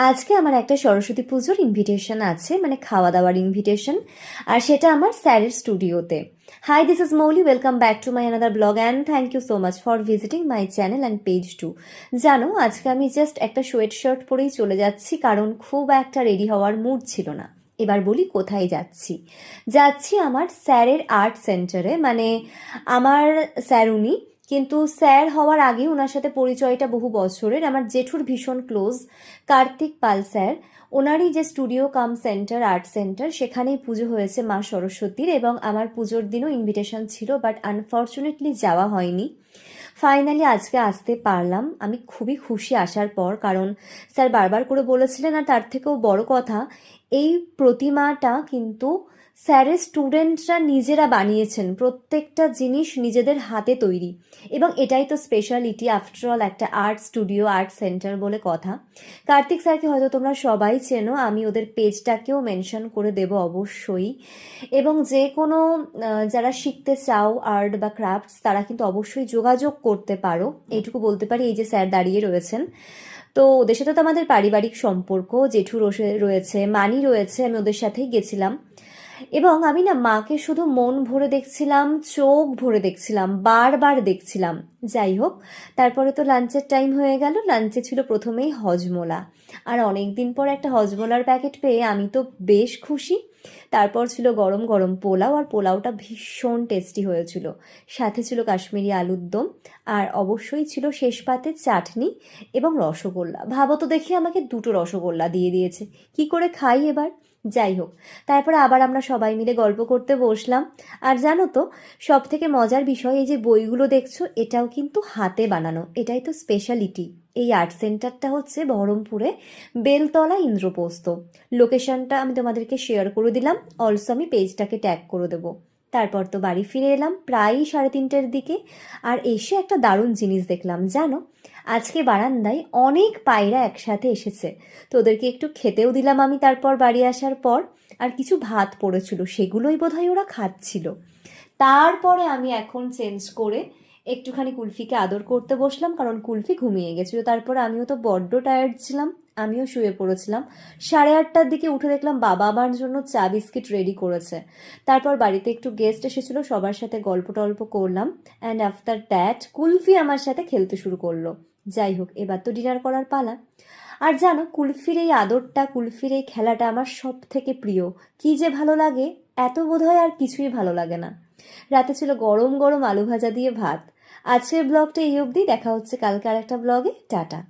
আজকে আমার একটা সরস্বতী পুজোর ইনভিটেশন আছে, মানে খাওয়া দাওয়ার ইনভিটেশন, আর সেটা আমার স্যারের স্টুডিওতে। Hi, this is Mouli, welcome back to my another blog and thank you so much for visiting my channel and page too. জানো, আজকে আমি জাস্ট একটা সোয়েট শার্ট পরেই চলে যাচ্ছি, কারণ খুব একটা রেডি হওয়ার মুড ছিল না। এবার বলি কোথায় যাচ্ছি। যাচ্ছি আমার স্যারের আর্ট সেন্টারে, মানে আমার স্যার উনি, কিন্তু স্যার হওয়ার আগে ওনার সাথে পরিচয়টা বহু বছরের, আমার জেঠুর ভীষণ ক্লোজ কার্তিক পাল স্যার। ওনারই যে স্টুডিও কাম সেন্টার, আর্ট সেন্টার, সেখানেই পুজো হয়েছে মা সরস্বতীর, এবং আমার পুজোর দিনও ইনভিটেশন ছিল, বাট আনফর্চুনেটলি যাওয়া হয়নি। ফাইনালি আজকে আসতে পারলাম, আমি খুবই খুশি আসার পর, কারণ স্যার বারবার করে বলেছিলেন। আর তার থেকেও বড় কথা, এই প্রতিমাটা কিন্তু স্যারের স্টুডেন্টরা নিজেরা বানিয়েছেন, প্রত্যেকটা জিনিস নিজেদের হাতে তৈরি, এবং এটাই তো স্পেশালিটি। আফটারঅল একটা আর্ট স্টুডিও, আর্ট সেন্টার বলে কথা। কার্তিক স্যারকে হয়তো তোমরা সবাই চেনো, আমি ওদের পেজটাকেও মেনশন করে দেব অবশ্যই। এবং যে কোনো যারা শিখতে চাও আর্ট বা ক্রাফটস, তারা কিন্তু অবশ্যই যোগাযোগ করতে পারো, এইটুকু বলতে পারি। এই যে স্যার দাঁড়িয়ে রয়েছেন, তো ওদের সাথে তো আমাদের পারিবারিক সম্পর্ক, জেঠু রয়েছে, মানি রয়েছে, আমি ওদের সাথেই গেছিলাম। এবং আমি না মাকে শুধু মন ভরে দেখছিলাম, চোখ ভরে দেখছিলাম, বারবার দেখছিলাম। যাই হোক, তারপরে তো লাঞ্চের টাইম হয়ে গেল। লাঞ্চে ছিল প্রথমেই হজমোলা, আর অনেক দিন পর একটা হজমোলার প্যাকেট পেয়ে আমি তো বেশ খুশি। তারপর ছিল গরম গরম পোলাও, আর পোলাওটা ভীষণ টেস্টি হয়েছিল। সাথে ছিল কাশ্মীরি আলুর দম, আর অবশ্যই ছিল শেষ পাতে চাটনি এবং রসগোল্লা। ভাবো তো দেখি, আমাকে দুটো রসগোল্লা দিয়ে দিয়েছে, কি করে খাই এবার। যাই হোক, তারপরে আবার আমরা সবাই মিলে গল্প করতে বসলাম। আর জানো তো, সব থেকে মজার বিষয়, এই যে বইগুলো দেখছো, এটাও কিন্তু হাতে বানানো, এটাই তো স্পেশালিটি। এই আর্ট সেন্টারটা হচ্ছে বহরমপুরে, বেলতলা, ইন্দ্রপ্রস্থ। লোকেশনটা আমি তোমাদেরকে শেয়ার করে দিলাম, অলসো আমি পেজটাকে ট্যাগ করে দেবো। তারপর তো বাড়ি ফিরে এলাম প্রায় 3:30টার দিকে। আর এসে একটা দারুণ জিনিস দেখলাম, জানো, আজকে বারান্দায় অনেক পায়রা একসাথে এসেছে। তো ওদেরকে একটু খেতেও দিলাম আমি তারপর বাড়ি আসার পর। আর কিছু ভাত পড়েছিল, সেগুলোই বোধহয় ওরা খাচ্ছিল। তারপরে আমি এখন চেঞ্জ করে একটুখানি কুলফিকে আদর করতে বসলাম, কারণ কুলফি ঘুমিয়ে গেছিল। তারপরে আমিও তো বড্ড টায়ার্ড ছিলাম, আমিও শুয়ে পড়েছিলাম। 8:30টার দিকে উঠে দেখলাম বাবা আমার জন্য চা বিস্কিট রেডি করেছে। তারপর বাড়িতে একটু গেস্ট এসেছিলো, সবার সাথে গল্প টল্প করলাম, অ্যান্ড আফটার দ্যাট কুলফি আমার সাথে খেলতে শুরু করলো। যাই হোক, এবার তো ডিনার করার পালা। আর জানো, কুলফির এই আদরটা, কুলফির এই খেলাটা আমার সব থেকে প্রিয়। কি যে ভালো লাগে, এত বোধহয় আর কিছুই ভালো লাগে না। রাতে ছিল গরম গরম আলু ভাজা দিয়ে ভাত। আজকের ব্লগটা এই অবধি, দেখা হচ্ছে কালকে আর একটা ব্লগে। টাটা।